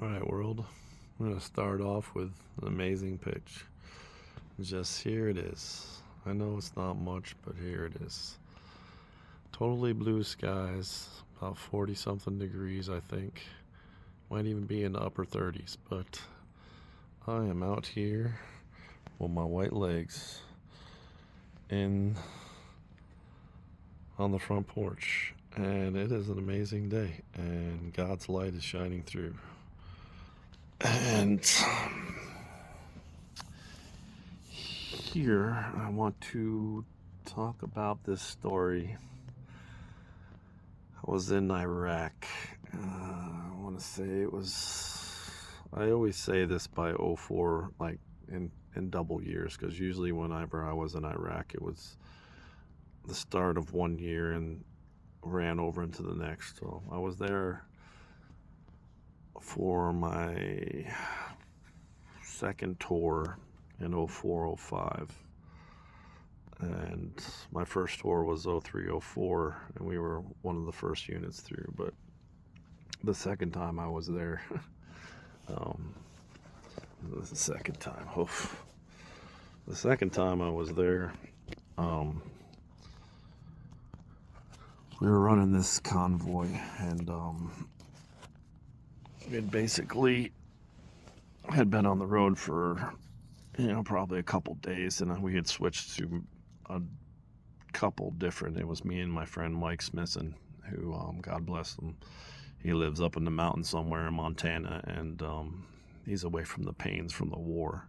Alright, world. I'm going to start off with an amazing pitch. Just here it is. I know it's not much, but here it is. Totally blue skies, about 40 something degrees, I think. Might even be in the upper 30s, but I am out here with my white legs in on the front porch, and it is an amazing day, and God's light is shining through. And here I want to talk about this story. I was in Iraq. I want to say it was, I always say this by '04, like in double years, because usually whenever I was in Iraq, it was the start of one year and ran over into the next. So I was there for my second tour in '04, '05. And my first tour was '03, '04, and we were one of the first units through. But the second time I was there, the second time I was there, we were running this convoy, and it basically had been on the road for probably a couple days, and we had switched to a couple different. It was me and my friend Mike Smithson, who God bless him, he lives up in the mountains somewhere in Montana, and he's away from the pains from the war.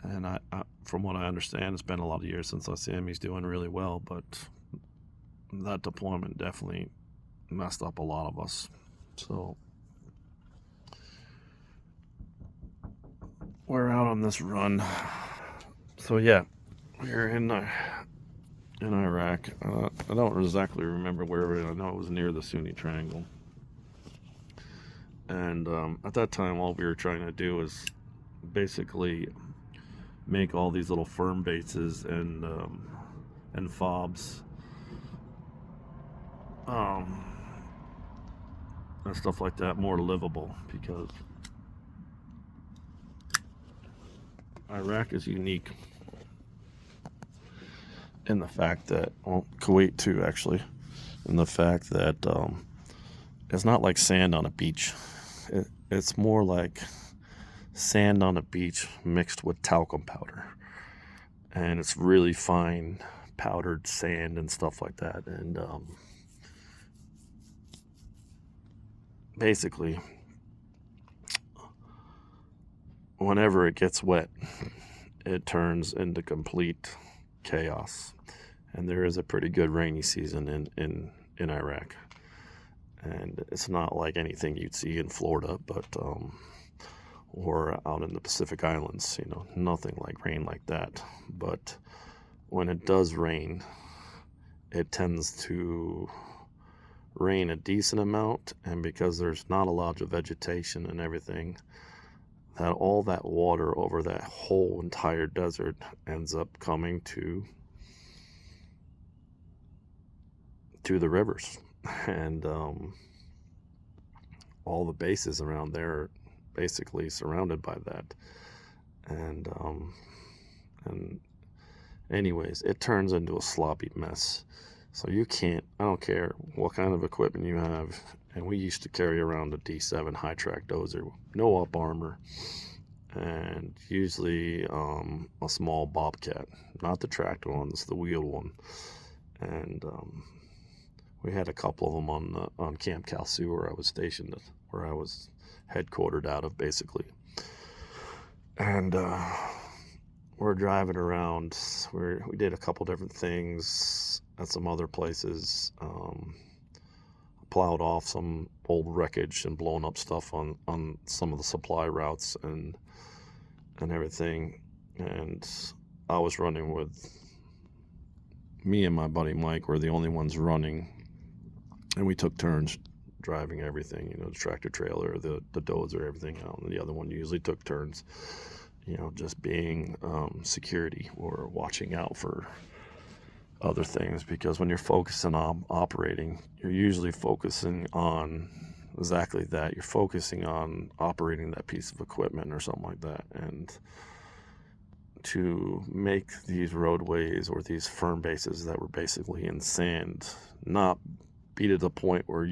And I, from what I understand, it's been a lot of years since I see him. He's doing really well, but that deployment definitely messed up a lot of us. So we're out on this run. So yeah, we're in Iraq. I don't exactly remember where we were. I know it was near the Sunni Triangle. And at that time, all we were trying to do was basically make all these little firm bases and fobs and stuff like that more livable, because Iraq is unique in the fact that, well, Kuwait too, actually, in the fact that it's not like sand on a beach. It's more like sand on a beach mixed with talcum powder, and it's really fine powdered sand and stuff like that. And basically, whenever it gets wet, it turns into complete chaos. And there is a pretty good rainy season in Iraq, and it's not like anything you'd see in Florida, but or out in the Pacific Islands, nothing like rain like that. But when it does rain, it tends to rain a decent amount, and because there's not a lot of vegetation and everything, that all that water over that whole entire desert ends up coming to the rivers, and all the bases around there are basically surrounded by that. And anyways, it turns into a sloppy mess. So I don't care what kind of equipment you have, and we used to carry around a D7 high track dozer, no up armor, and usually a small Bobcat, not the tractor ones, the wheeled one. And we had a couple of them on Camp Kalsu, where I was stationed, where I was headquartered out of, basically. And we're driving around. We did a couple different things at some other places. Plowed off some old wreckage and blown up stuff on some of the supply routes and everything. And I was running with me and my buddy Mike were the only ones running, and we took turns driving everything, the tractor trailer, the dozer, everything out. And the other one usually took turns, just being security or watching out for other things, because when you're focusing on operating, you're usually focusing on exactly that. You're focusing on operating that piece of equipment or something like that. And to make these roadways or these firm bases that were basically in sand not be to the point where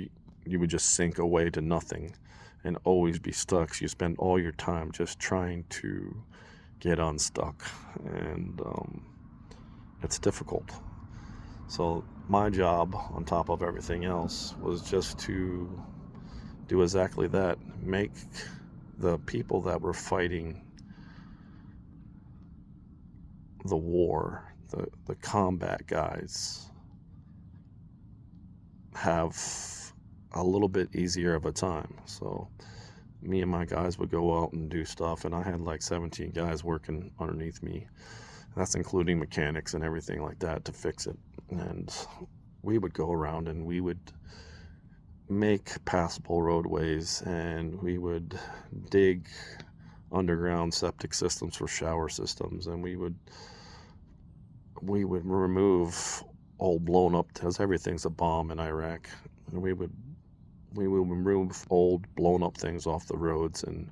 you would just sink away to nothing and always be stuck. So you spend all your time just trying to get unstuck, and it's difficult. So my job, on top of everything else, was just to do exactly that. Make the people that were fighting the war, the combat guys, have a little bit easier of a time. So me and my guys would go out and do stuff, and I had like 17 guys working underneath me. That's including mechanics and everything like that to fix it. And we would go around and we would make passable roadways, and we would dig underground septic systems for shower systems, and we would remove old blown up, because everything's a bomb in Iraq. And we would remove old blown up things off the roads and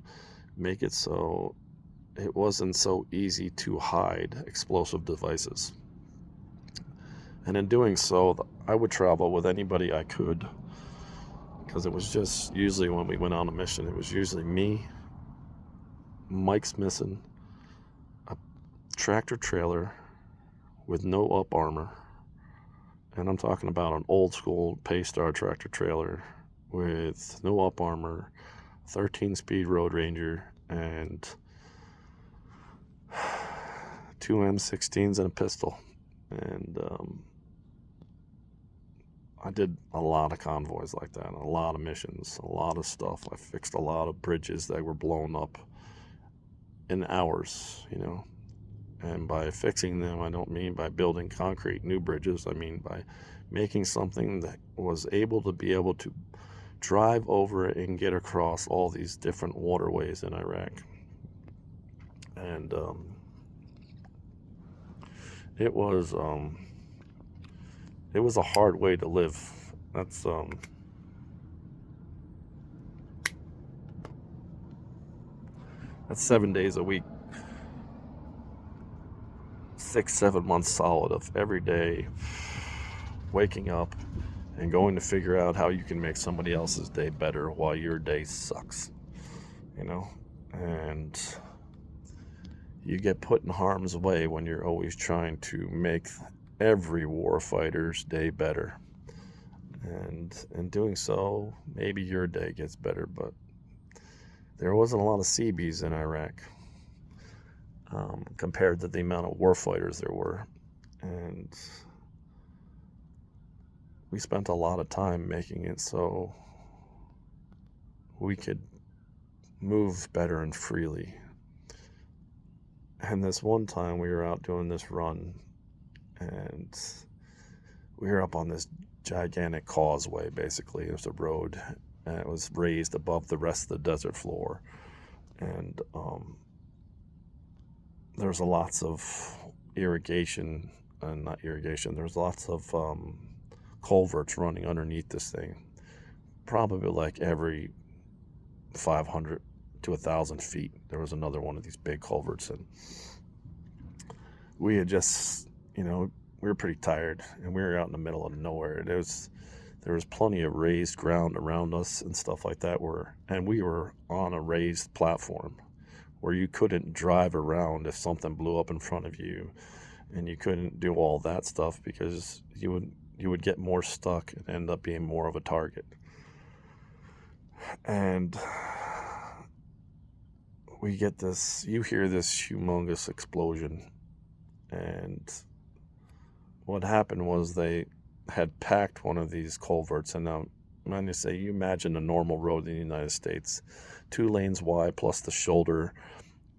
make it so it wasn't so easy to hide explosive devices. And in doing so, I would travel with anybody I could, because it was just usually when we went on a mission, it was usually me, Mike Smithson, a tractor trailer with no up armor. And I'm talking about an old school Paystar tractor trailer with no up armor, 13-speed Road Ranger, and 2 M16s and a pistol. And I did a lot of convoys like that, a lot of missions, a lot of stuff. I fixed a lot of bridges that were blown up in hours, And by fixing them, I don't mean by building concrete new bridges. I mean by making something that was able to drive over and get across all these different waterways in Iraq. And it was a hard way to live. That's 7 days a week, 6-7 months solid of every day waking up and going to figure out how you can make somebody else's day better while your day sucks, and you get put in harm's way when you're always trying to make every warfighter's day better. And in doing so, maybe your day gets better, but there wasn't a lot of Seabees in Iraq compared to the amount of warfighters there were. And we spent a lot of time making it so we could move better and freely. And this one time we were out doing this run, and we were up on this gigantic causeway. Basically, it was a road, and it was raised above the rest of the desert floor. And there's lots of irrigation, not irrigation, there's lots of culverts running underneath this thing, probably like every 500 to 1,000 feet there was another one of these big culverts. And we had just, we were pretty tired, and we were out in the middle of nowhere. There was plenty of raised ground around us and stuff like that, and we were on a raised platform where you couldn't drive around if something blew up in front of you, and you couldn't do all that stuff because you would get more stuck and end up being more of a target. And we get this, you hear this humongous explosion, and what happened was they had packed one of these culverts. And now, when you imagine a normal road in the United States, 2 lanes wide plus the shoulder,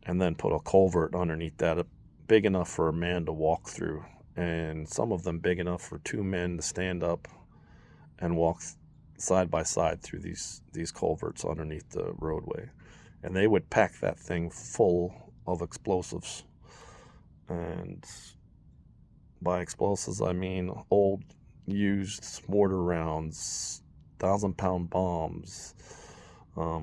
and then put a culvert underneath that, big enough for a man to walk through, and some of them big enough for 2 men to stand up and walk side by side through these culverts underneath the roadway. And they would pack that thing full of explosives, and by explosives, I mean old used mortar rounds, 1,000-pound bombs,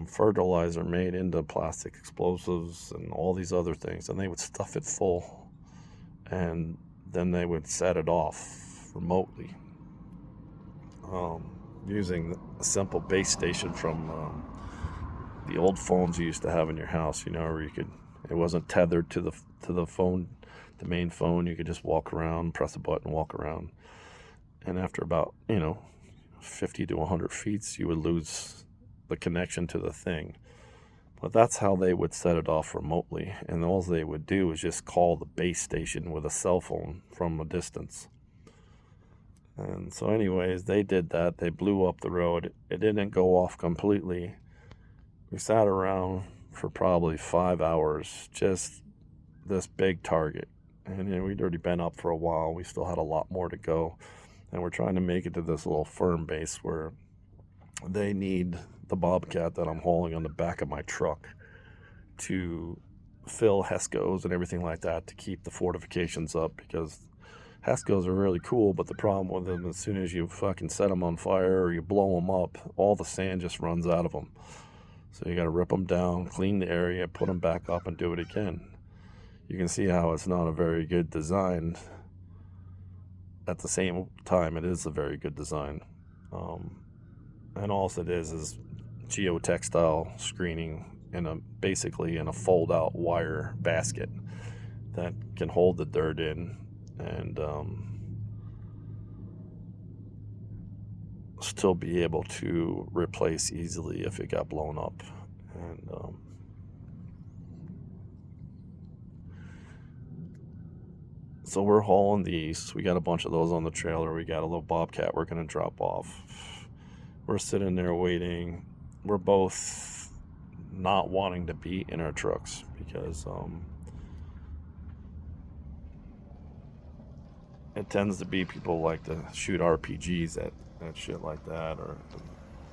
fertilizer made into plastic explosives, and all these other things. And they would stuff it full, and then they would set it off remotely, using a simple base station from the old phones you used to have in your house. Where it wasn't tethered to the phone, the main phone. You could just walk around, press a button, walk around, and after about 50 to 100 feet, you would lose the connection to the thing. But that's how they would set it off remotely, and all they would do is just call the base station with a cell phone from a distance. And so anyways, they did that. They blew up the road. It didn't go off completely. We sat around for probably 5 hours, just this big target. And we'd already been up for a while. We still had a lot more to go. And we're trying to make it to this little firm base where they need the Bobcat that I'm hauling on the back of my truck to fill HESCOs and everything like that to keep the fortifications up, because HESCOs are really cool, but the problem with them, as soon as you fucking set them on fire or you blow them up, all the sand just runs out of them. So you got to rip them down, clean the area, put them back up, and do it again. You can see how it's not a very good design. At the same time, it is a very good design. And all it is geotextile screening basically in a fold-out wire basket that can hold the dirt in and still be able to replace easily if it got blown up. And so we're hauling these. We got a bunch of those on the trailer. We got a little Bobcat we're going to drop off. We're sitting there waiting. We're both not wanting to be in our trucks because it tends to be people like to shoot RPGs at shit like that, or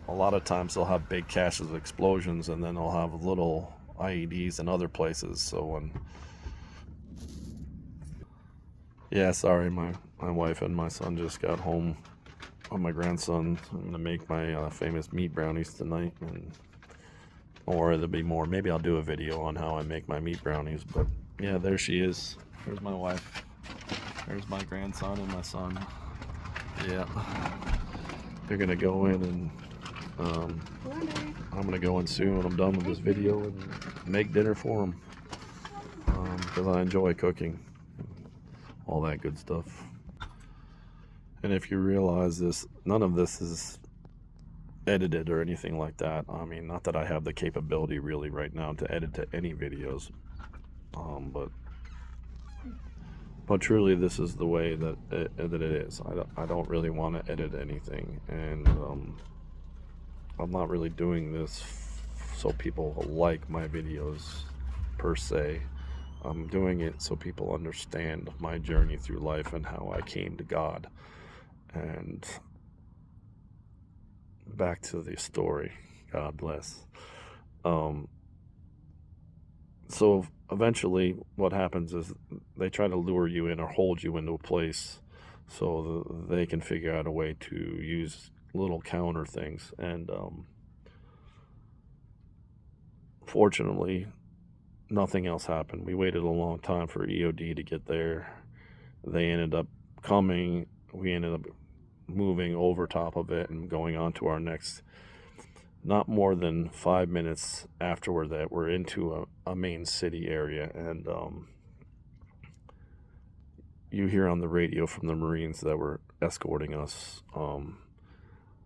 a lot of times they'll have big caches of explosions, and then they'll have little IEDs in other places. So sorry, my wife and my son just got home with my grandson. I'm gonna make my famous meat brownies tonight, or there'll be more. Maybe I'll do a video on how I make my meat brownies. But yeah, there she is. There's my wife. There's my grandson and my son. Yeah, they're gonna go in, and I'm gonna go in soon when I'm done with this video and make dinner for them, because I enjoy cooking, all that good stuff. And if you realize this, none of this is edited or anything like that. I mean, not that I have the capability really right now to edit to any videos, but truly this is the way that it is. I don't really want to edit anything, and I'm not really doing this so people will like my videos per se. I'm doing it so people understand my journey through life and how I came to God. And back to the story, God bless. So eventually what happens is they try to lure you in or hold you into a place so they can figure out a way to use little counter things. And fortunately, nothing else happened. We waited a long time for EOD to get there. They ended up coming. We ended up moving over top of it and going on to our next. Not more than 5 minutes afterward that we're into a main city area, and you hear on the radio from the Marines that were escorting us,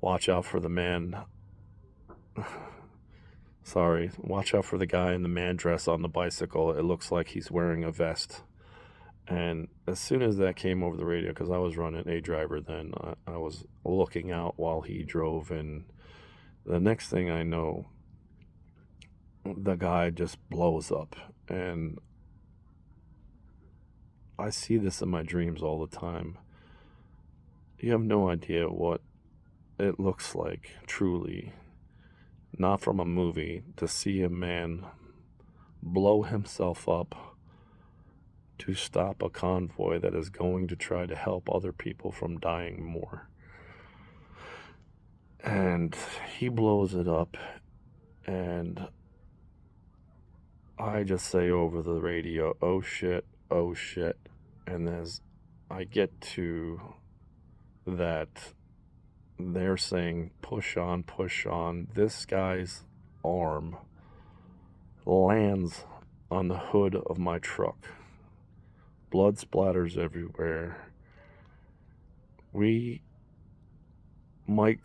watch out for the man. Sorry, watch out for the guy in the man dress on the bicycle. It looks like he's wearing a vest. And as soon as that came over the radio, because I was running a driver then, I was looking out while he drove, and the next thing I know, the guy just blows up. And I see this in my dreams all the time. You have no idea what it looks like, truly, not from a movie, to see a man blow himself up to stop a convoy that is going to try to help other people from dying more. And he blows it up, and I just say over the radio, oh shit, oh shit. And as I get to that, they're saying, push on, push on. This guy's arm lands on the hood of my truck. Blood splatters everywhere. Mike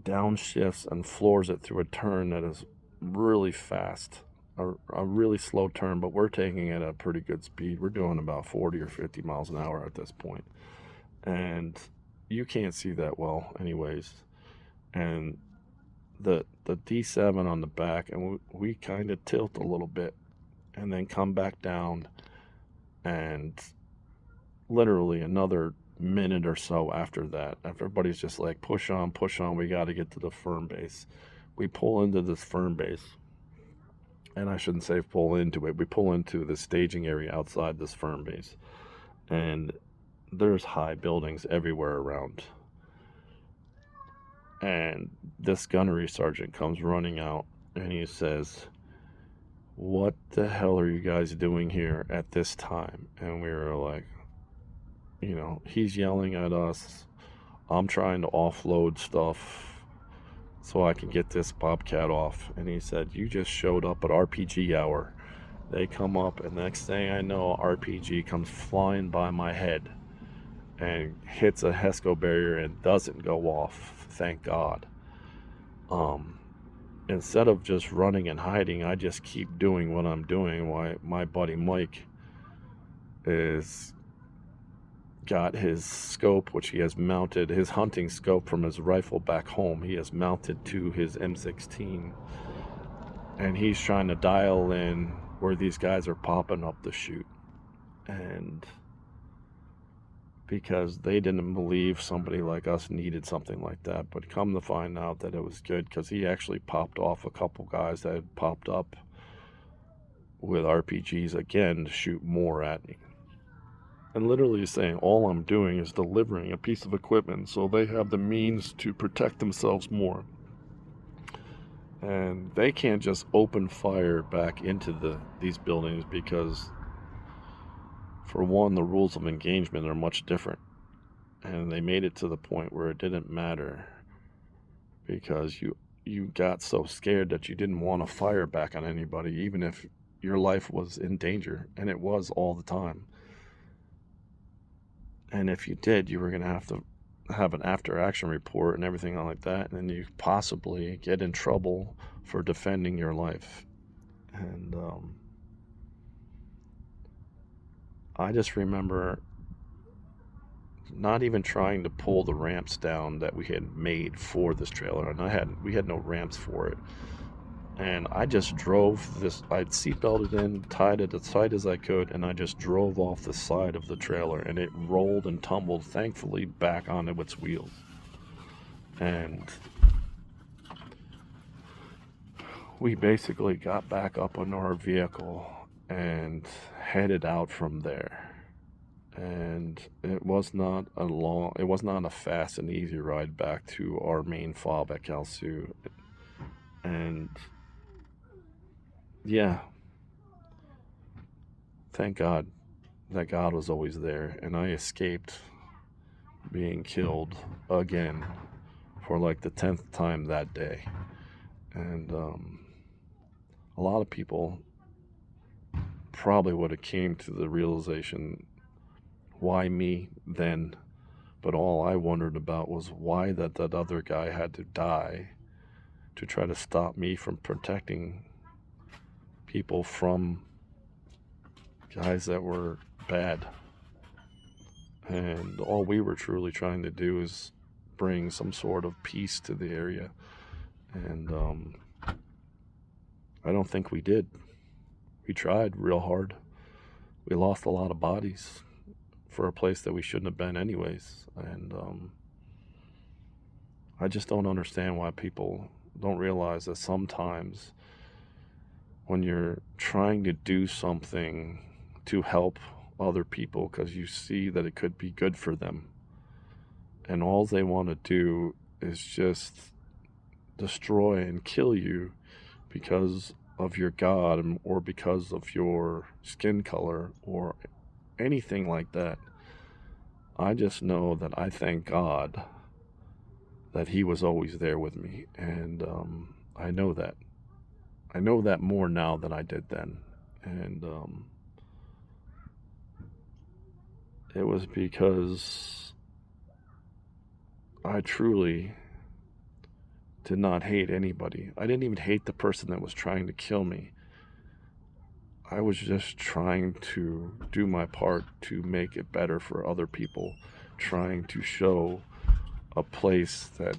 downshifts and floors it through a turn that is really fast, a really slow turn, but we're taking it at a pretty good speed. We're doing about 40 or 50 miles an hour at this point, and you can't see that well anyways. And the D7 on the back, and we kind of tilt a little bit and then come back down, and literally another minute or so after that, everybody's just like, push on, we got to get to the firm base. We pull into this firm base, and I shouldn't say pull into it, we pull into the staging area outside this firm base, and there's high buildings everywhere around. And this gunnery sergeant comes running out, and he says, what the hell are you guys doing here at this time? And we were like, he's yelling at us. I'm trying to offload stuff so I can get this Bobcat off. And he said, you just showed up at RPG hour. They come up, and next thing I know, RPG comes flying by my head and hits a HESCO barrier and doesn't go off, thank God. Instead of just running and hiding, I just keep doing what I'm doing. Why my buddy Mike is got his scope, which he has mounted, his hunting scope from his rifle back home, he has mounted to his M16, and he's trying to dial in where these guys are popping up the chute. And because they didn't believe somebody like us needed something like that, but come to find out that it was good, because he actually popped off a couple guys that had popped up with RPGs again to shoot more at me. And literally saying, all I'm doing is delivering a piece of equipment so they have the means to protect themselves more. And they can't just open fire back into these buildings because, for one, the rules of engagement are much different. And they made it to the point where it didn't matter, because you got so scared that you didn't want to fire back on anybody, even if your life was in danger. And it was all the time. And if you did, you were going to have an after-action report and everything like that, and then you possibly get in trouble for defending your life. And I just remember not even trying to pull the ramps down that we had made for this trailer, and we had no ramps for it. And I just drove this, I'd seatbelted in, tied it as tight as I could, and I just drove off the side of the trailer, and it rolled and tumbled, thankfully, back onto its wheels. And we basically got back up on our vehicle and headed out from there. And it was not a fast and easy ride back to our main fob at Kalsu. And yeah, thank God that God was always there, and I escaped being killed again for like the 10th time that day. And a lot of people probably would have came to the realization, why me then? But all I wondered about was why that other guy had to die to try to stop me from protecting people from guys that were bad. And all we were truly trying to do is bring some sort of peace to the area. And I don't think we did. We tried real hard. We lost a lot of bodies for a place that we shouldn't have been anyways. And I just don't understand why people don't realize that sometimes when you're trying to do something to help other people because you see that it could be good for them. And all they want to do is just destroy and kill you because of your God or because of your skin color or anything like that. I just know that I thank God that He was always there with me. And I know that. I know that more now than I did then. And it was because I truly did not hate anybody. I didn't even hate the person that was trying to kill me. I was just trying to do my part to make it better for other people, trying to show a place that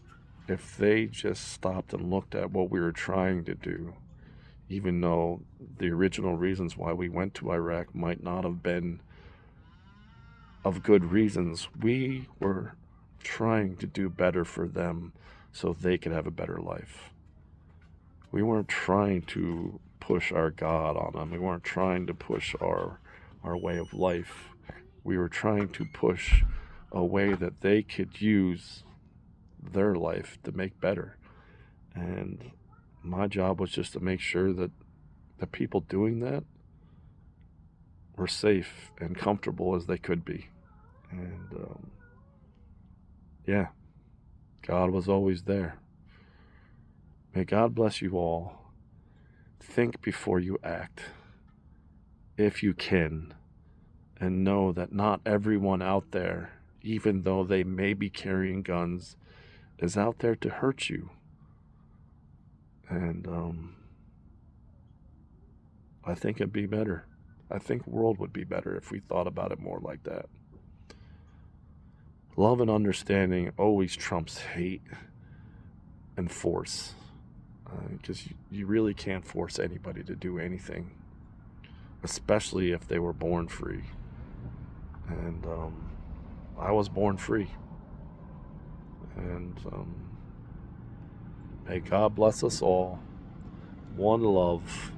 if they just stopped and looked at what we were trying to do, even though the original reasons why we went to Iraq might not have been of good reasons, we were trying to do better for them so they could have a better life. We weren't trying to push our God on them. We weren't trying to push our way of life. We were trying to push a way that they could use their life to make better. And my job was just to make sure that the people doing that were safe and comfortable as they could be. And yeah, God was always there. May God bless you all. Think before you act, if you can, and know that not everyone out there, even though they may be carrying guns, is out there to hurt you. And I think it'd be better. I think the world would be better if we thought about it more like that. Love and understanding always trumps hate and force. Because you really can't force anybody to do anything, especially if they were born free. And I was born free. And may God bless us all. One love,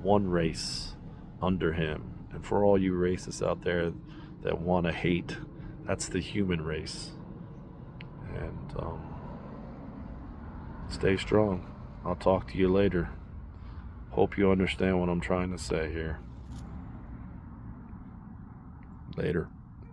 one race under Him. And for all you racists out there that want to hate, that's the human race. And stay strong. I'll talk to you later. Hope you understand what I'm trying to say here. Later.